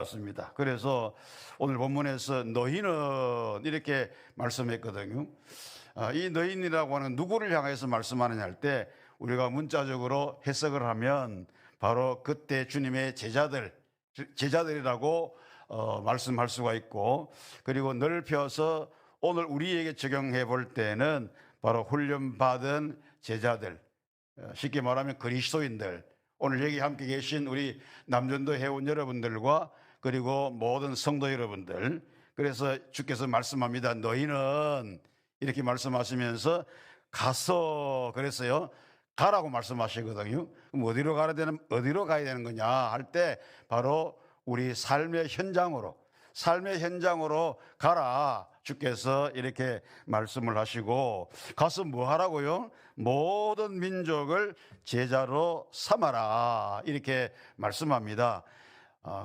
습니다. 그래서 오늘 본문에서 너희는 이렇게 말씀했거든요. 이 너희이라고 하는 누구를 향해서 말씀하느냐 할 때 우리가 문자적으로 해석을 하면 바로 그때 주님의 제자들이라고 말씀할 수가 있고, 그리고 넓혀서 오늘 우리에게 적용해 볼 때는 바로 훈련받은 제자들, 쉽게 말하면 그리스도인들, 오늘 여기 함께 계신 우리 남전도 회원 여러분들과 그리고 모든 성도 여러분들, 그래서 주께서 말씀합니다. 너희는 이렇게 말씀하시면서 가서, 그랬어요. 가라고 말씀하시거든요. 그럼 어디로 가야 되는 거냐 할 때 바로 우리 삶의 현장으로 가라. 주께서 이렇게 말씀을 하시고, 가서 뭐 하라고요? 모든 민족을 제자로 삼아라. 이렇게 말씀합니다.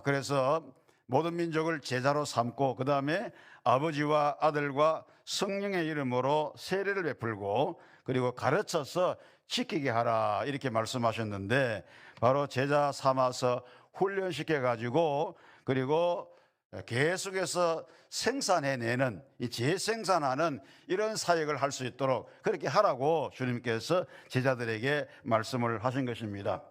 그래서 모든 민족을 제자로 삼고, 그 다음에 아버지와 아들과 성령의 이름으로 세례를 베풀고, 그리고 가르쳐서 지키게 하라. 이렇게 말씀하셨는데, 바로 제자 삼아서 훈련시켜 가지고, 그리고 계속해서 생산해내는, 이 재생산하는 이런 사역을 할 수 있도록 그렇게 하라고 주님께서 제자들에게 말씀을 하신 것입니다.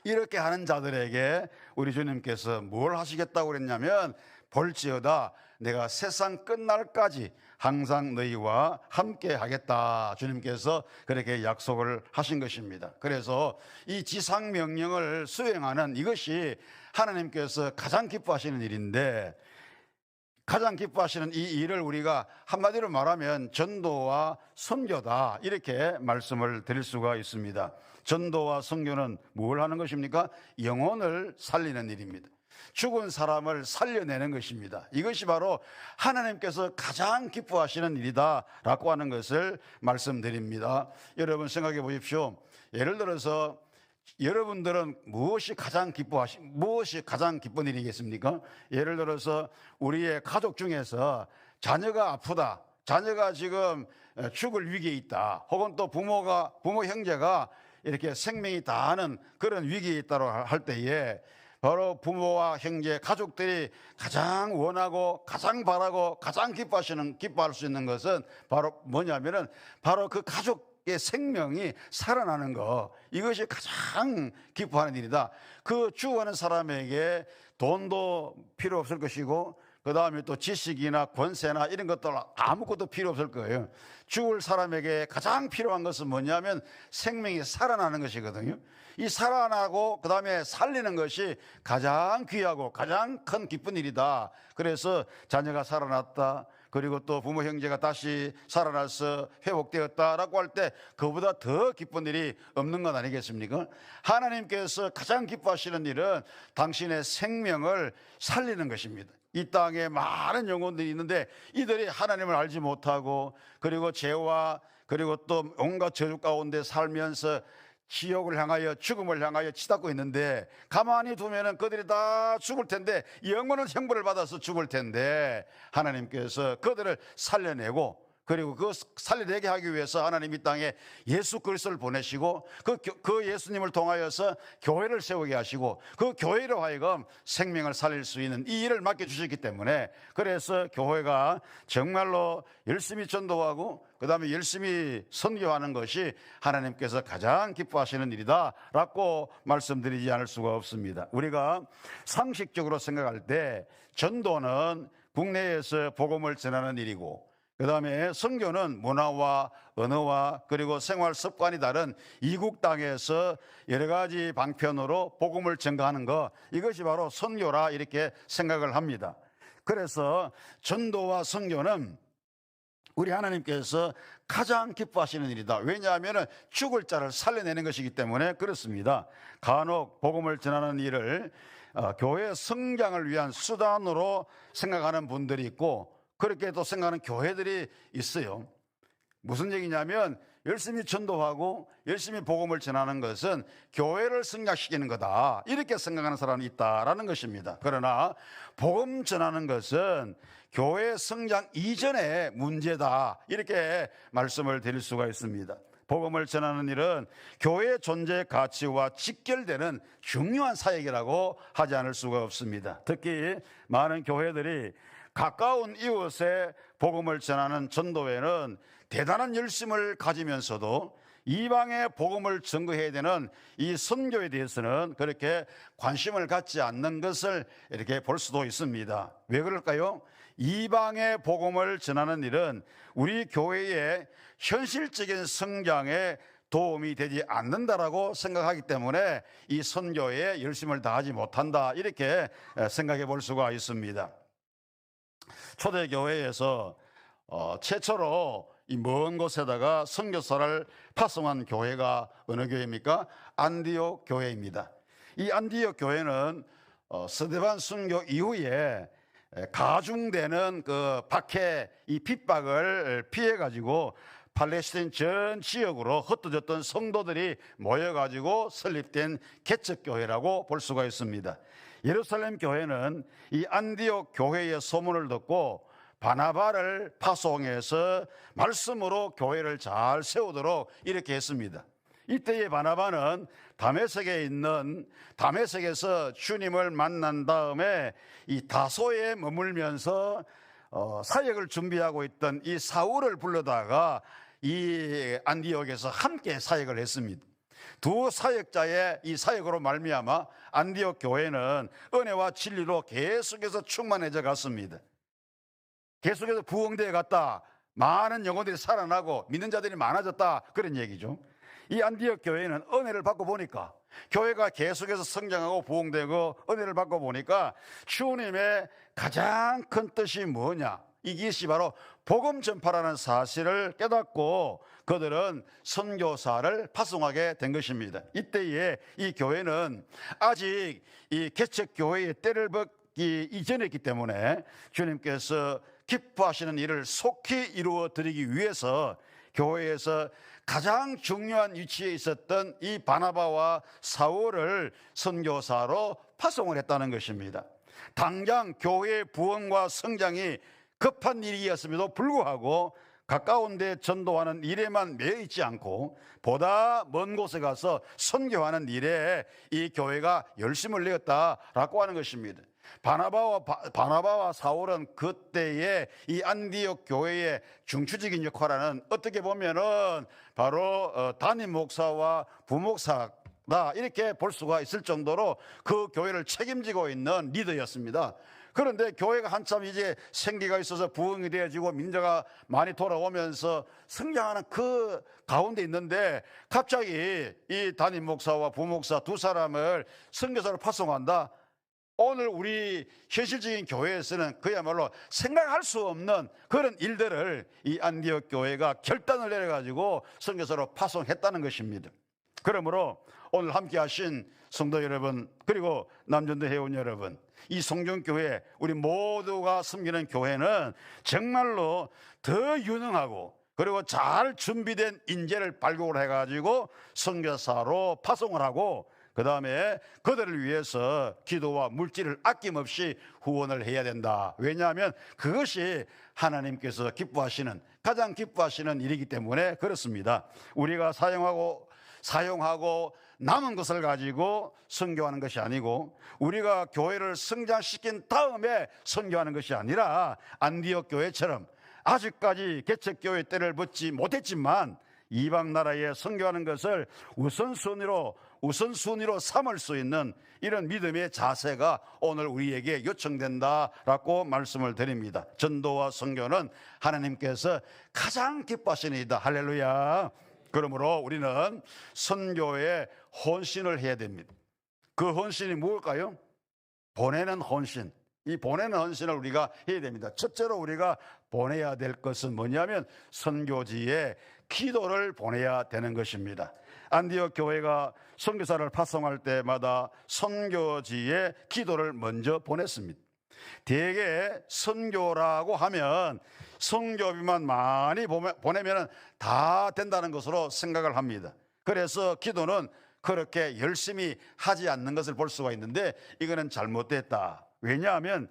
이렇게 하는 자들에게 우리 주님께서 뭘 하시겠다고 그랬냐면, 볼지어다 내가 세상 끝날까지 항상 너희와 함께 하겠다. 주님께서 그렇게 약속을 하신 것입니다. 그래서 이 지상 명령을 수행하는 이것이 하나님께서 가장 기뻐하시는 일인데, 가장 기뻐하시는 이 일을 우리가 한마디로 말하면 전도와 선교다, 이렇게 말씀을 드릴 수가 있습니다. 전도와 선교는 뭘 하는 것입니까? 영혼을 살리는 일입니다. 죽은 사람을 살려내는 것입니다. 이것이 바로 하나님께서 가장 기뻐하시는 일이다라고 하는 것을 말씀드립니다. 여러분 생각해 보십시오. 예를 들어서 여러분들은 무엇이 가장 기쁜 일이겠습니까? 예를 들어서 우리의 가족 중에서 자녀가 아프다, 자녀가 지금 죽을 위기에 있다, 혹은 또 부모 형제가 이렇게 생명이 다하는 그런 위기에 있다고 할 때에 바로 부모와 형제, 가족들이 가장 원하고 가장 바라고 가장 기뻐할 수 있는 것은 바로 뭐냐면은 바로 그 가족의 생명이 살아나는 것, 이것이 가장 기뻐하는 일이다. 그 죽어가는 사람에게 돈도 필요 없을 것이고, 그 다음에 또 지식이나 권세나 이런 것들 아무것도 필요 없을 거예요. 죽을 사람에게 가장 필요한 것은 뭐냐면 생명이 살아나는 것이거든요. 이 살아나고 그 다음에 살리는 것이 가장 귀하고 가장 큰 기쁜 일이다. 그래서 자녀가 살아났다, 그리고 또 부모 형제가 다시 살아나서 회복되었다라고 할 때 그보다 더 기쁜 일이 없는 것 아니겠습니까? 하나님께서 가장 기뻐하시는 일은 당신의 생명을 살리는 것입니다. 이 땅에 많은 영혼들이 있는데 이들이 하나님을 알지 못하고, 그리고 죄와 그리고 또 온갖 저주 가운데 살면서 지옥을 향하여, 죽음을 향하여 치닫고 있는데, 가만히 두면은 그들이 다 죽을 텐데, 영원한 형벌을 받아서 죽을 텐데, 하나님께서 그들을 살려내고, 그리고 그 살려내게 하기 위해서 하나님 이 땅에 예수 그리스도를 보내시고, 그 예수님을 통하여서 교회를 세우게 하시고, 그 교회로 하여금 생명을 살릴 수 있는 이 일을 맡겨주셨기 때문에, 그래서 교회가 정말로 열심히 전도하고 그 다음에 열심히 선교하는 것이 하나님께서 가장 기뻐하시는 일이다 라고 말씀드리지 않을 수가 없습니다. 우리가 상식적으로 생각할 때 전도는 국내에서 복음을 전하는 일이고, 그 다음에 선교는 문화와 언어와 그리고 생활 습관이 다른 이국 땅에서 여러 가지 방편으로 복음을 전가하는 것, 이것이 바로 선교라 이렇게 생각을 합니다. 그래서 전도와 선교는 우리 하나님께서 가장 기뻐하시는 일이다. 왜냐하면 죽을 자를 살려내는 것이기 때문에 그렇습니다. 간혹 복음을 전하는 일을 교회 성장을 위한 수단으로 생각하는 분들이 있고, 그렇게 또 생각하는 교회들이 있어요. 무슨 얘기냐면 열심히 전도하고 열심히 복음을 전하는 것은 교회를 성장시키는 거다, 이렇게 생각하는 사람이 있다라는 것입니다. 그러나 복음 전하는 것은 교회 성장 이전의 문제다, 이렇게 말씀을 드릴 수가 있습니다. 복음을 전하는 일은 교회의 존재 가치와 직결되는 중요한 사역이라고 하지 않을 수가 없습니다. 특히 많은 교회들이 가까운 이웃에 복음을 전하는 전도회는 대단한 열심을 가지면서도 이방의 복음을 증거해야 되는 이 선교에 대해서는 그렇게 관심을 갖지 않는 것을 이렇게 볼 수도 있습니다. 왜 그럴까요? 이방의 복음을 전하는 일은 우리 교회의 현실적인 성장에 도움이 되지 않는다라고 생각하기 때문에 이 선교에 열심을 다하지 못한다, 이렇게 생각해 볼 수가 있습니다. 초대교회에서 최초로 이 먼 곳에다가 선교사를 파송한 교회가 어느 교회입니까? 안디옥 교회입니다. 이 안디옥 교회는 스데반 순교 이후에 가중되는 그 박해, 이 핍박을 피해 가지고 팔레스타인 전 지역으로 흩어졌던 성도들이 모여 가지고 설립된 개척 교회라고 볼 수가 있습니다. 예루살렘 교회는 이 안디옥 교회의 소문을 듣고 바나바를 파송해서 말씀으로 교회를 잘 세우도록 이렇게 했습니다. 이때의 바나바는 다메섹에서 주님을 만난 다음에 이 다소에 머물면서 사역을 준비하고 있던 이 사울을 불러다가 이 안디옥에서 함께 사역을 했습니다. 두 사역자의 이 사역으로 말미암아 안디옥 교회는 은혜와 진리로 계속해서 충만해져 갔습니다. 계속해서 부흥되어 갔다. 많은 영혼들이 살아나고 믿는 자들이 많아졌다, 그런 얘기죠. 이 안디옥 교회는 은혜를 받고 보니까, 교회가 계속해서 성장하고 부흥되고 은혜를 받고 보니까 주님의 가장 큰 뜻이 뭐냐, 이것이 바로 복음 전파라는 사실을 깨닫고 그들은 선교사를 파송하게 된 것입니다. 이때에 이 교회는 아직 이 개척 교회의 때를 벗기 이전이었기 때문에 주님께서 기뻐하시는 일을 속히 이루어 드리기 위해서 교회에서 가장 중요한 위치에 있었던 이 바나바와 사울을 선교사로 파송을 했다는 것입니다. 당장 교회의 부흥과 성장이 급한 일이었음에도 불구하고 가까운 데 전도하는 일에만 매여 있지 않고 보다 먼 곳에 가서 선교하는 일에 이 교회가 열심을 내었다라고 하는 것입니다. 바나바와 사울은 그때의 이 안디옥 교회의 중추적인 역할하는, 어떻게 보면은 바로 담임 목사와 부목사다, 이렇게 볼 수가 있을 정도로 그 교회를 책임지고 있는 리더였습니다. 그런데 교회가 한참 이제 생기가 있어서 부흥이 되어지고 민자가 많이 돌아오면서 성장하는 그 가운데 있는데 갑자기 이 담임 목사와 부목사 두 사람을 선교사로 파송한다. 오늘 우리 현실적인 교회에서는 그야말로 생각할 수 없는 그런 일들을 이 안디옥 교회가 결단을 내려가지고 선교사로 파송했다는 것입니다. 그러므로 오늘 함께 하신 성도 여러분, 그리고 남전도 회원 여러분, 이 성전교회, 우리 모두가 섬기는 교회는 정말로 더 유능하고 그리고 잘 준비된 인재를 발굴해 가지고 선교사로 파송을 하고, 그 다음에 그들을 위해서 기도와 물질을 아낌없이 후원을 해야 된다. 왜냐하면 그것이 하나님께서 가장 기뻐하시는 일이기 때문에 그렇습니다. 우리가 사용하고 남은 것을 가지고 선교하는 것이 아니고, 우리가 교회를 성장시킨 다음에 선교하는 것이 아니라 안디옥 교회처럼 아직까지 개척교회 때를 벗지 못했지만 이방 나라에 선교하는 것을 우선순위로 삼을 수 있는 이런 믿음의 자세가 오늘 우리에게 요청된다라고 말씀을 드립니다. 전도와 선교는 하나님께서 가장 기뻐하시는 일이다. 할렐루야. 그러므로 우리는 선교에 헌신을 해야 됩니다. 그 헌신이 무엇일까요? 보내는 헌신. 이 보내는 헌신을 우리가 해야 됩니다. 첫째로 우리가 보내야 될 것은 뭐냐면 선교지에 기도를 보내야 되는 것입니다. 안디옥 교회가 선교사를 파송할 때마다 선교지에 기도를 먼저 보냈습니다. 대개 선교라고 하면 선교비만 많이 보내면 다 된다는 것으로 생각을 합니다. 그래서 기도는 그렇게 열심히 하지 않는 것을 볼 수가 있는데 이거는 잘못됐다. 왜냐하면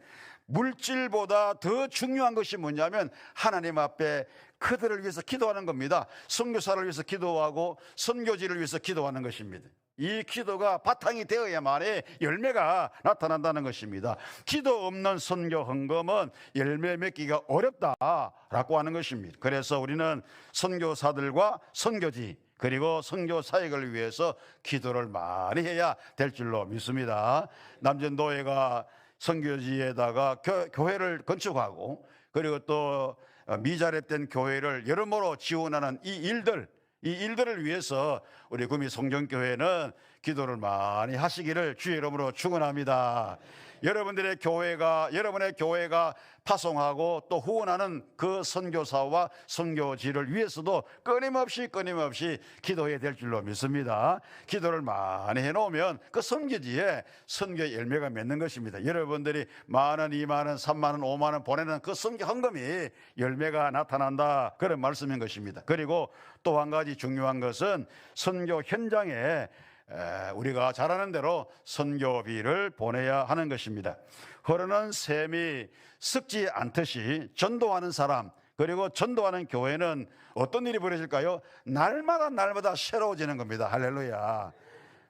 물질보다 더 중요한 것이 뭐냐면 하나님 앞에 그들을 위해서 기도하는 겁니다. 선교사를 위해서 기도하고 선교지를 위해서 기도하는 것입니다. 이 기도가 바탕이 되어야만이 열매가 나타난다는 것입니다. 기도 없는 선교 헌금은 열매 맺기가 어렵다라고 하는 것입니다. 그래서 우리는 선교사들과 선교지 그리고 선교 사역을 위해서 기도를 많이 해야 될 줄로 믿습니다. 남전도회가 선교지에다가 교회를 건축하고 그리고 또 미자립된 교회를 여러모로 지원하는 이 일들을 위해서 우리 구미 성전교회는 기도를 많이 하시기를 주의 이름으로 축원합니다. 여러분의 교회가 파송하고 또 후원하는 그 선교사와 선교지를 위해서도 끊임없이 기도해야 될 줄로 믿습니다. 기도를 많이 해놓으면 그 선교지에 선교의 열매가 맺는 것입니다. 여러분들이 10,000원, 20,000원, 30,000원, 50,000원 보내는 그 선교 헌금이 열매가 나타난다, 그런 말씀인 것입니다. 그리고 또 한 가지 중요한 것은 선교 현장에 우리가 잘 아는 대로 선교비를 보내야 하는 것입니다. 흐르는 샘이 썩지 않듯이 전도하는 사람 그리고 전도하는 교회는 어떤 일이 벌어질까요? 날마다 새로워지는 겁니다. 할렐루야.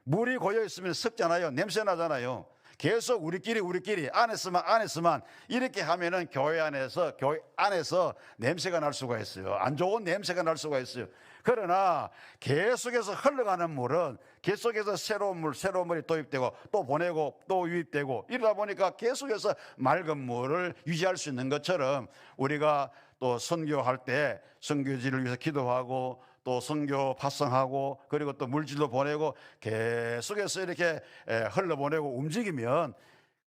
물이 고여 있으면 썩잖아요. 냄새 나잖아요. 계속 우리끼리 안에서만 이렇게 하면은 교회 안에서 냄새가 날 수가 있어요. 안 좋은 냄새가 날 수가 있어요. 그러나 계속해서 흘러가는 물은 계속해서 새로운 물이 도입되고 또 보내고 또 유입되고 이러다 보니까 계속해서 맑은 물을 유지할 수 있는 것처럼 우리가 또 선교할 때 선교지를 위해서 기도하고 또 선교 파송하고 그리고 또 물질도 보내고 계속해서 이렇게 흘러보내고 움직이면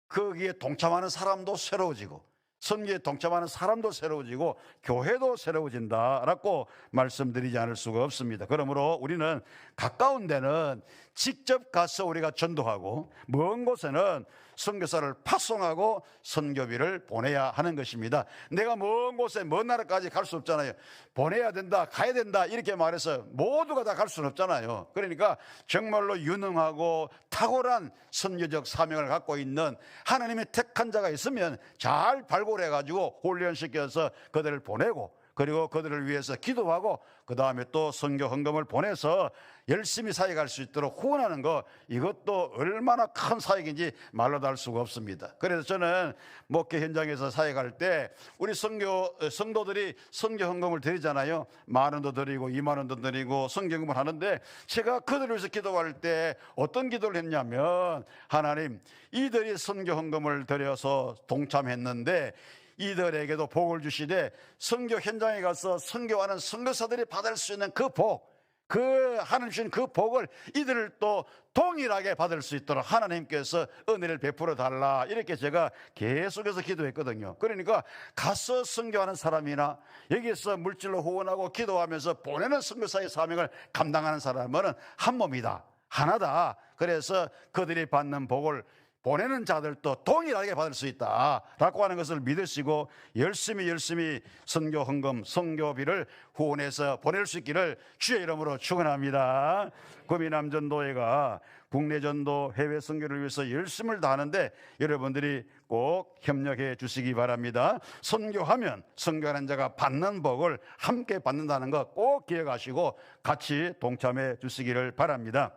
거기에 동참하는 사람도 새로워지고 선교에 동참하는 사람도 새로워지고 교회도 새로워진다라고 말씀드리지 않을 수가 없습니다. 그러므로 우리는 가까운 데는 직접 가서 우리가 전도하고 먼 곳에는 선교사를 파송하고 선교비를 보내야 하는 것입니다. 내가 먼 곳에 먼 나라까지 갈 수 없잖아요. 보내야 된다, 가야 된다 이렇게 말해서 모두가 다 갈 수는 없잖아요. 그러니까 정말로 유능하고 탁월한 선교적 사명을 갖고 있는 하나님의 택한 자가 있으면 잘 발굴해가지고 훈련시켜서 그들을 보내고 그리고 그들을 위해서 기도하고 그 다음에 또 선교 헌금을 보내서 열심히 사역할 수 있도록 후원하는 것, 이것도 얼마나 큰 사역인지 말로 다 할 수가 없습니다. 그래서 저는 목회 현장에서 사역할 때 우리 성도들이 선교 헌금을 드리잖아요. 10,000원도 드리고 20,000원도 드리고 선교 헌금을 하는데 제가 그들을 위해서 기도할 때 어떤 기도를 했냐면, 하나님, 이들이 선교 헌금을 드려서 동참했는데 이들에게도 복을 주시되 선교 현장에 가서 선교하는 선교사들이 받을 수 있는 그 복, 그 하나님 주신 그 복을 이들을 또 동일하게 받을 수 있도록 하나님께서 은혜를 베풀어 달라, 이렇게 제가 계속해서 기도했거든요. 그러니까 가서 선교하는 사람이나 여기서 물질로 후원하고 기도하면서 보내는 선교사의 사명을 감당하는 사람은 한 몸이다, 하나다. 그래서 그들이 받는 복을 보내는 자들도 동일하게 받을 수 있다라고 하는 것을 믿으시고 열심히 선교 헌금, 선교비를 후원해서 보낼 수 있기를 주의 이름으로 축원합니다. 구미남전도회가 국내 전도, 해외 선교를 위해서 열심을 다하는데 여러분들이 꼭 협력해 주시기 바랍니다. 선교하면 선교하는 자가 받는 복을 함께 받는다는 것 꼭 기억하시고 같이 동참해 주시기를 바랍니다.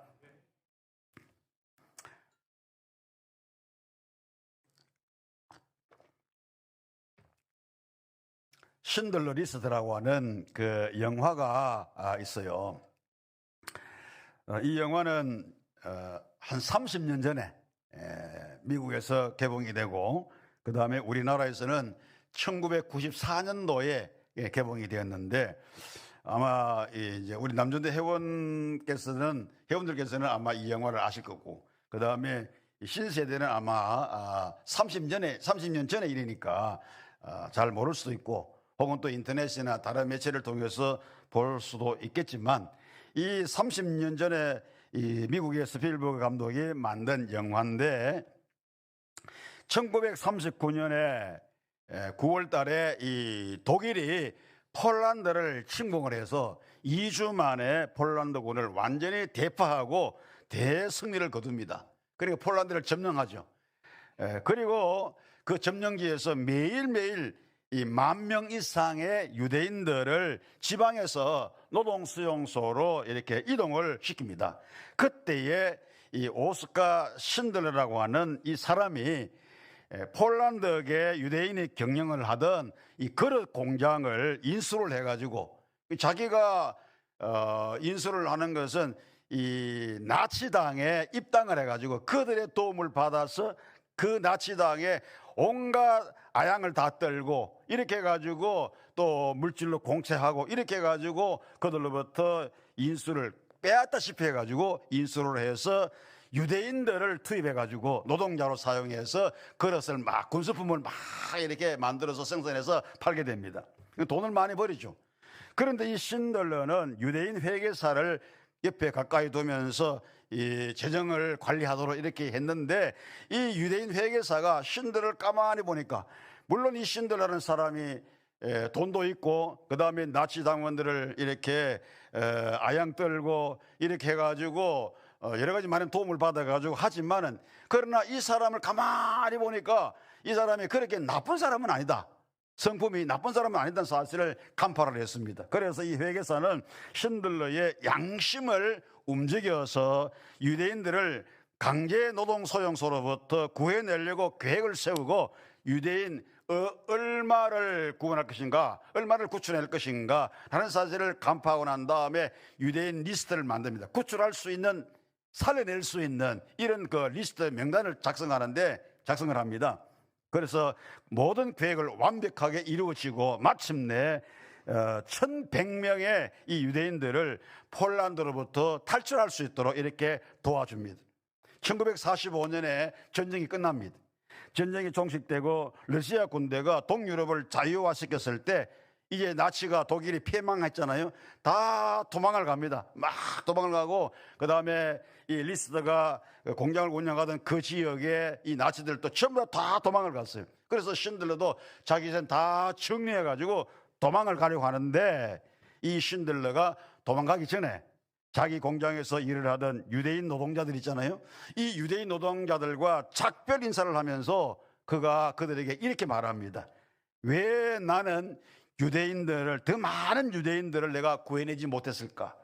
신들러 리스트라고 하는 그 영화가 있어요. 이 영화는 한 30년 전에 미국에서 개봉이 되고 그 다음에 우리나라에서는 1994년도에 개봉이 되었는데, 아마 이제 우리 남전대 회원들께서는 아마 이 영화를 아실 거고, 그 다음에 신세대는 아마 30년 전의 일이니까 잘 모를 수도 있고, 혹은 또 인터넷이나 다른 매체를 통해서 볼 수도 있겠지만, 이 30년 전에 이 미국의 스필버그 감독이 만든 영화인데 1939년에 9월 달에 이 독일이 폴란드를 침공을 해서 2주 만에 폴란드군을 완전히 대파하고 대승리를 거둡니다. 그리고 폴란드를 점령하죠. 그리고 그 점령지에서 매일매일 이 10,000명 이상의 유대인들을 지방에서 노동수용소로 이렇게 이동을 시킵니다. 그때에 이 오스카 신들러라고 하는 이 사람이 폴란드계 유대인이 경영을 하던 이 그릇 공장을 인수를 해가지고, 자기가 인수를 하는 것은 이 나치당에 입당을 해가지고 그들의 도움을 받아서 그 나치당에 온갖 아양을 다 떨고 이렇게 해가지고 또 물질로 공채하고 이렇게 해가지고 그들로부터 인수를 빼앗다시피 해가지고 인수를 해서 유대인들을 투입해가지고 노동자로 사용해서 그릇을 막 군수품을 막 이렇게 만들어서 생산해서 팔게 됩니다. 돈을 많이 버리죠. 그런데 이 신들러는 유대인 회계사를 옆에 가까이 두면서 이 재정을 관리하도록 이렇게 했는데, 이 유대인 회계사가 신들을 가만히 보니까, 물론 이 신들라는 사람이 돈도 있고 그 다음에 나치 당원들을 이렇게 아양 떨고 이렇게 해가지고 여러 가지 많은 도움을 받아가지고 하지만은, 그러나 이 사람을 가만히 보니까 이 사람이 그렇게 나쁜 사람은 아니다, 성품이 나쁜 사람은 아니다는 사실을 간파를 했습니다. 그래서 이 회계사는 신들러의 양심을 움직여서 유대인들을 강제 노동 소용소로부터 구해내려고 계획을 세우고, 유대인 얼마를 구원할 것인가, 얼마를 구출할 것인가 하는 사실을 간파하고 난 다음에 유대인 리스트를 만듭니다. 구출할 수 있는, 살려낼 수 있는 이런 그 리스트 명단을 작성을 합니다. 그래서 모든 계획을 완벽하게 이루어지고 마침내 1,100명의 이 유대인들을 폴란드로부터 탈출할 수 있도록 이렇게 도와줍니다. 1945년에 전쟁이 끝납니다. 전쟁이 종식되고 러시아 군대가 동유럽을 자유화시켰을 때 이제 나치가, 독일이 패망했잖아요. 다 도망을 갑니다. 막 도망을 가고, 그 다음에 이 리스트가 공장을 운영하던 그 지역에 이 나치들도 전부 다 도망을 갔어요. 그래서 신들러도 자기 전 다 정리해가지고 도망을 가려고 하는데, 이 신들러가 도망가기 전에 자기 공장에서 일을 하던 유대인 노동자들 있잖아요. 이 유대인 노동자들과 작별 인사를 하면서 그가 그들에게 이렇게 말합니다. 왜 나는 더 많은 유대인들을 내가 구해내지 못했을까?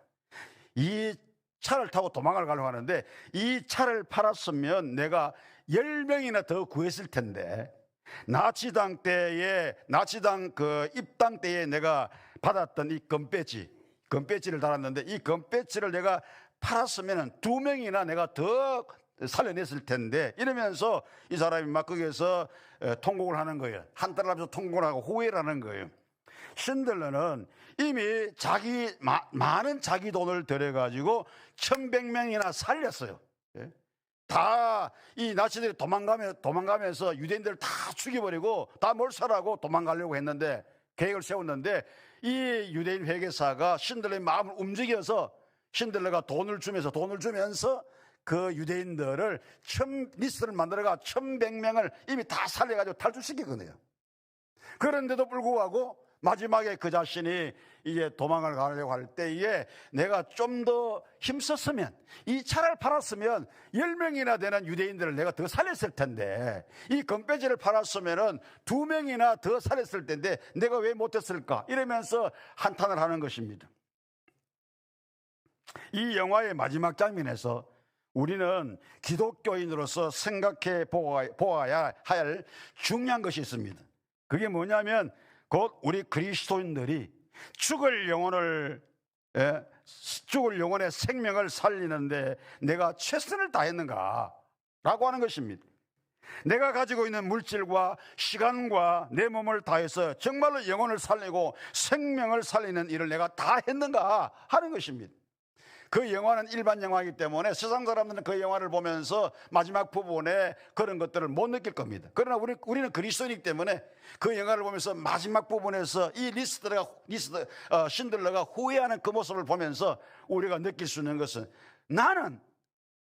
이 차를 타고 도망을 가려고 하는데, 이 차를 팔았으면 내가 10명이나 더 구했을 텐데, 나치당 그 입당 때에 내가 받았던 이 금배지를 달았는데, 이 금배지를 내가 팔았으면 2명이나 내가 더 살려냈을 텐데, 이러면서 이 사람이 막 거기에서 통곡을 하는 거예요. 한탄을 하면서 통곡을 하고 후회를 하는 거예요. 신들러는 이미 많은 자기 돈을 들여가지고 1,100명이나 살렸어요. 다 이 나치들이 도망가면서 유대인들을 다 죽여버리고 다 몰살하고 도망가려고 했는데, 계획을 세웠는데, 이 유대인 회계사가 신들러의 마음을 움직여서 신들러가 돈을 주면서 그 유대인들을 리스트를 만들어가 1,100명을 이미 다 살려가지고 탈출시키거든요. 그런데도 불구하고 마지막에 그 자신이 이제 도망을 가려고 할 때에 내가 좀 더 힘썼으면, 이 차를 팔았으면 10명이나 되는 유대인들을 내가 더 살렸을 텐데, 이 금배지를 팔았으면 2명이나 더 살렸을 텐데 내가 왜 못했을까, 이러면서 한탄을 하는 것입니다. 이 영화의 마지막 장면에서 우리는 기독교인으로서 생각해 보아야 할 중요한 것이 있습니다. 그게 뭐냐면, 곧 우리 그리스도인들이 죽을 영혼의 생명을 살리는데 내가 최선을 다했는가 라고 하는 것입니다. 내가 가지고 있는 물질과 시간과 내 몸을 다해서 정말로 영혼을 살리고 생명을 살리는 일을 내가 다 했는가 하는 것입니다. 그 영화는 일반 영화이기 때문에 세상 사람들은 그 영화를 보면서 마지막 부분에 그런 것들을 못 느낄 겁니다. 그러나 우리는 그리스도인이기 때문에 그 영화를 보면서 마지막 부분에서 이 신들러가 후회하는 그 모습을 보면서 우리가 느낄 수 있는 것은, 나는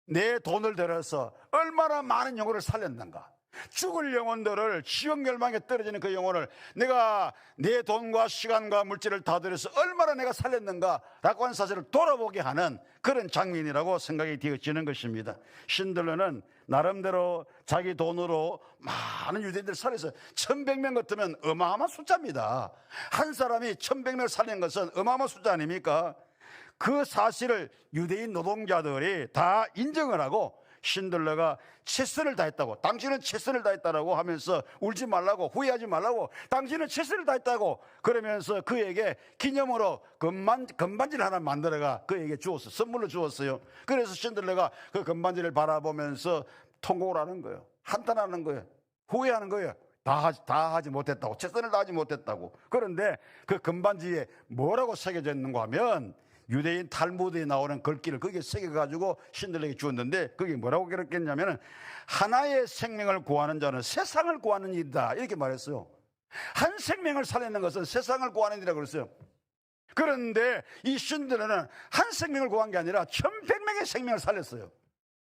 내 돈을 들여서 얼마나 많은 영혼을 살렸는가, 죽을 영혼들을 지옥 멸망에 떨어지는 그 영혼을 내가 내 돈과 시간과 물질을 다 들여서 얼마나 내가 살렸는가라고 하는 사실을 돌아보게 하는 그런 장면이라고 생각이 되어지는 것입니다. 신들러는 나름대로 자기 돈으로 많은 유대인들을 살려서 1100명 같으면 어마어마한 숫자입니다. 한 사람이 1100명을 살린 것은 어마어마한 숫자 아닙니까? 그 사실을 유대인 노동자들이 다 인정을 하고 신들러가 최선을 다했다고, 당신은 최선을 다했다라고 하면서 울지 말라고, 후회하지 말라고, 당신은 최선을 다했다고 그러면서 그에게 기념으로 금반지를 하나 만들어가 그에게 주었어요. 선물로 주었어요. 그래서 신들러가 그 금반지를 바라보면서 통곡을 하는 거예요. 한탄하는 거예요. 후회하는 거예요. 다 하지 못했다고, 최선을 다하지 못했다고. 그런데 그 금반지에 뭐라고 새겨져 있는가 하면 유대인 탈무드에 나오는 글귀를 거기에 새겨가지고 신들에게 주었는데 그게 뭐라고 그랬겠냐면 하나의 생명을 구하는 자는 세상을 구하는 일이다 이렇게 말했어요. 한 생명을 살리는 것은 세상을 구하는 일이라고 그랬어요. 그런데 이 신들은 한 생명을 구한 게 아니라 1100명의 생명을 살렸어요.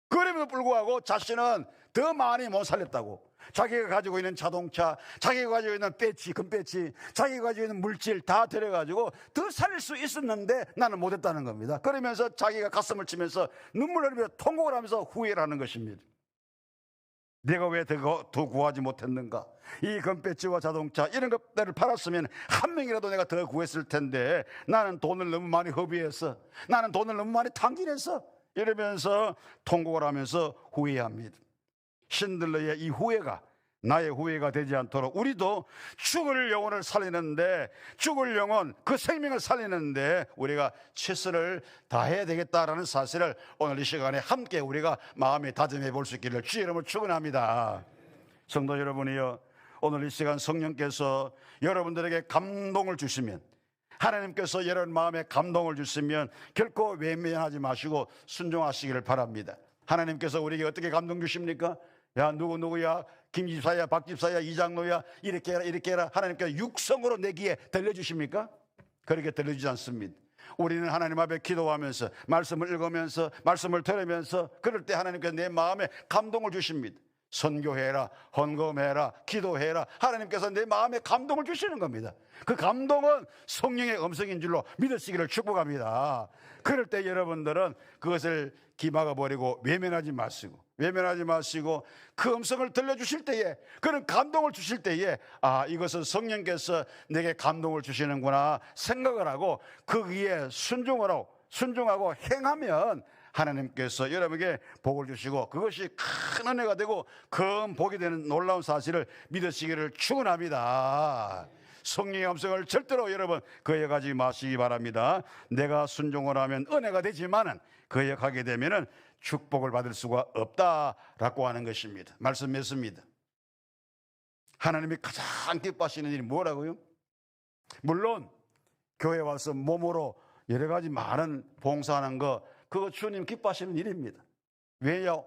그럼에도 불구하고 자신은 더 많이 못 살렸다고. 자기가 가지고 있는 자동차, 자기가 가지고 있는 배지, 금배지, 자기가 가지고 있는 물질 다 데려가지고 더 살릴 수 있었는데 나는 못했다는 겁니다. 그러면서 자기가 가슴을 치면서 눈물을 흘리며 통곡을 하면서 후회를 하는 것입니다. 내가 왜 더 구하지 못했는가? 이 금배지와 자동차 이런 것들을 팔았으면 한 명이라도 내가 더 구했을 텐데 나는 돈을 너무 많이 허비했어, 나는 돈을 너무 많이 탕진했어, 이러면서 통곡을 하면서 후회합니다. 신들러의 이 후회가 나의 후회가 되지 않도록 우리도 죽을 영혼을 살리는데, 죽을 영혼, 그 생명을 살리는데 우리가 최선을 다해야 되겠다라는 사실을 오늘 이 시간에 함께 우리가 마음에 다짐해 볼 수 있기를 주의 이름으로 축원합니다. 성도 여러분이요, 오늘 이 시간 성령께서 여러분들에게 감동을 주시면, 하나님께서 여러분 마음에 감동을 주시면 결코 외면하지 마시고 순종하시기를 바랍니다. 하나님께서 우리에게 어떻게 감동 주십니까? 야, 누구야, 김집사야, 박집사야, 이장로야, 이렇게 해라, 이렇게 해라. 하나님께서 육성으로 내 귀에 들려주십니까? 그렇게 들려주지 않습니다. 우리는 하나님 앞에 기도하면서, 말씀을 읽으면서, 말씀을 들으면서, 그럴 때 하나님께서 내 마음에 감동을 주십니다. 선교해라, 헌금해라, 기도해라. 하나님께서 내 마음에 감동을 주시는 겁니다. 그 감동은 성령의 음성인 줄로 믿으시기를 축복합니다. 그럴 때 여러분들은 그것을 기막아버리고 외면하지 마시고 그 음성을 들려주실 때에, 그런 감동을 주실 때에 이것은 성령께서 내게 감동을 주시는구나 생각을 하고 거기에 순종하고 행하면 하나님께서 여러분에게 복을 주시고 그것이 큰 은혜가 되고 큰 복이 되는 놀라운 사실을 믿으시기를 축원합니다. 성령의 음성을 절대로 여러분 거역하지 마시기 바랍니다. 내가 순종을 하면 은혜가 되지만은 거역하게 되면은 축복을 받을 수가 없다라고 하는 것입니다. 말씀 맺습니다. 하나님이 가장 기뻐하시는 일이 뭐라고요? 물론 교회 와서 몸으로 여러 가지 많은 봉사하는 거, 그거 주님 기뻐하시는 일입니다. 왜요?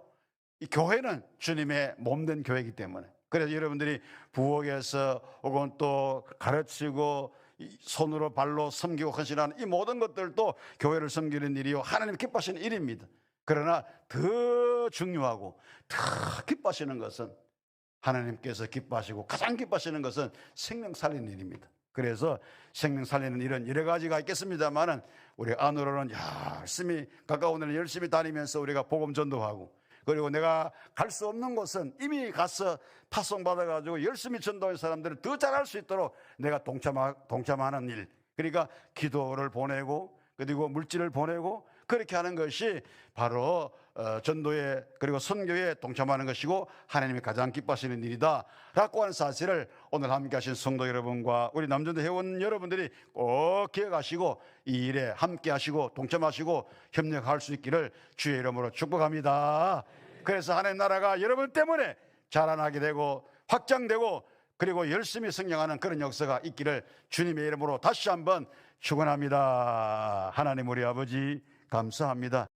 이 교회는 주님의 몸된 교회이기 때문에. 그래서 여러분들이 부엌에서 혹은 또 가르치고 손으로 발로 섬기고 헌신하는 이 모든 것들도 교회를 섬기는 일이요, 하나님 기뻐하시는 일입니다. 그러나 더 중요하고 더 기뻐하시는 것은, 하나님께서 기뻐하시고 가장 기뻐하시는 것은 생명 살리는 일입니다. 그래서 생명 살리는 일은 여러 가지가 있겠습니다만은 우리 안으로는 열심히, 가까운 데는 열심히 다니면서 우리가 복음 전도하고, 그리고 내가 갈 수 없는 곳은 이미 가서 파송받아가지고 열심히 전도하는 사람들을 더 잘할 수 있도록 내가 동참하는 일, 그러니까 기도를 보내고 그리고 물질을 보내고 그렇게 하는 것이 바로 전도에, 그리고 선교에 동참하는 것이고 하나님이 가장 기뻐하시는 일이다 라고 하는 사실을 오늘 함께 하신 성도 여러분과 우리 남전도 회원 여러분들이 꼭 기억하시고 이 일에 함께 하시고 동참하시고 협력할 수 있기를 주의 이름으로 축복합니다. 그래서 하나님 나라가 여러분 때문에 자라나게 되고 확장되고 그리고 열심히 성장하는 그런 역사가 있기를 주님의 이름으로 다시 한번 축원합니다. 하나님 우리 아버지 감사합니다.